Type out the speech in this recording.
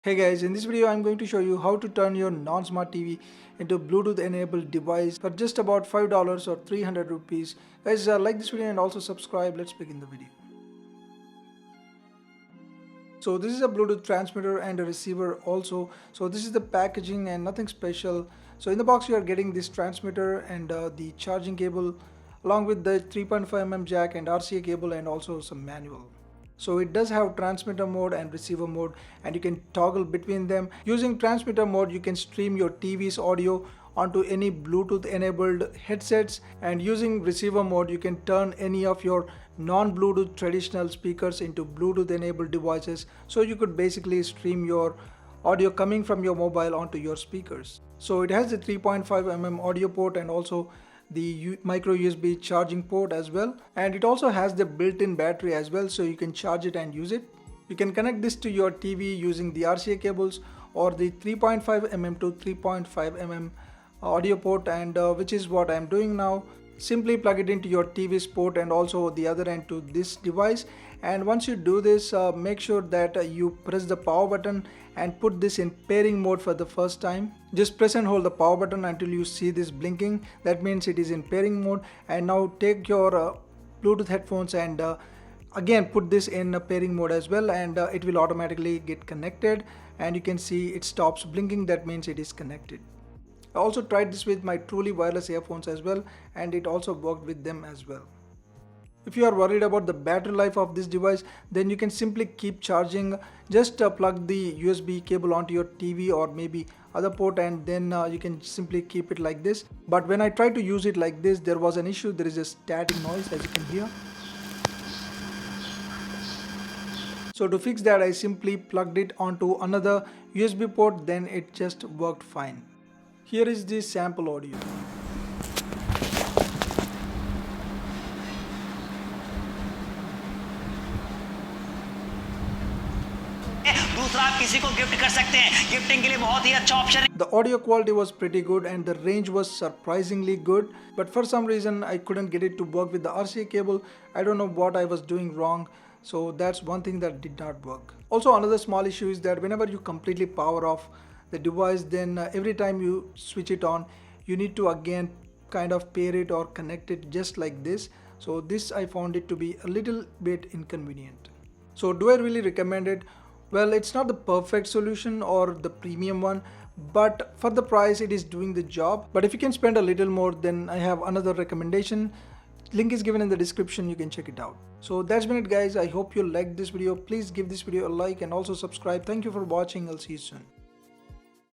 Hey guys, in this video I'm going to show you how to turn your non-smart TV into Bluetooth enabled device for just about $5 or 300 rupees. Guys, like this video and also subscribe. Let's begin the video. So this is a Bluetooth transmitter and a receiver also. So this is the packaging and nothing special. So in the box you are getting this transmitter and the charging cable along with the 3.5mm jack and RCA cable and also some manual. So it does have transmitter mode and receiver mode, and you can toggle between them. Using transmitter mode you can stream your TV's audio onto any Bluetooth enabled headsets, and using receiver mode you can turn any of your non-Bluetooth traditional speakers into Bluetooth enabled devices, so you could basically stream your audio coming from your mobile onto your speakers. So it has the 3.5mm audio port and also the micro USB charging port as well, and it also has the built-in battery as well, so you can charge it and use it. You can connect this to your TV using the RCA cables or the 3.5mm to 3.5mm audio port, and which is what I'm doing now. Simply plug it into your TV's port and also the other end to this device, and once you do this, make sure that you press the power button and put this in pairing mode for the first time. Just press and hold the power button until you see this blinking. That means it is in pairing mode. And now take your Bluetooth headphones and again put this in pairing mode as well, and it will automatically get connected, and you can see it stops blinking. That means it is connected. I also tried this with my truly wireless earphones as well, and it also worked with them as well. If you are worried about the battery life of this device, then you can simply keep charging. Just plug the USB cable onto your TV or maybe other port, and then you can simply keep it like this. But when I tried to use it like this, there was an issue. There is a static noise, as you can hear. So to fix that, I simply plugged it onto another USB port, then it just worked fine. Here is the sample audio. दूसरा आप किसी को gift कर सकते हैं gifting के लिए बहुत ही अच्छा ऑप्शन है. The audio quality was pretty good and the range was surprisingly good, but for some reason I couldn't get it to work with the RCA cable. I don't know what I was doing wrong, so that's one thing that did not work. Also, another small issue is that whenever you completely power off the device, then every time you switch it on, you need to again kind of pair it or connect it just like this. So this, I found it to be a little bit inconvenient. So do I really recommend it? Well, it's not the perfect solution or the premium one, but for the price it is doing the job. But if you can spend a little more, then I have another recommendation. Link is given in the description, you can check it out. So that's been it guys. I hope you liked this video. Please give this video a like and also subscribe. Thank you for watching. I'll see you soon.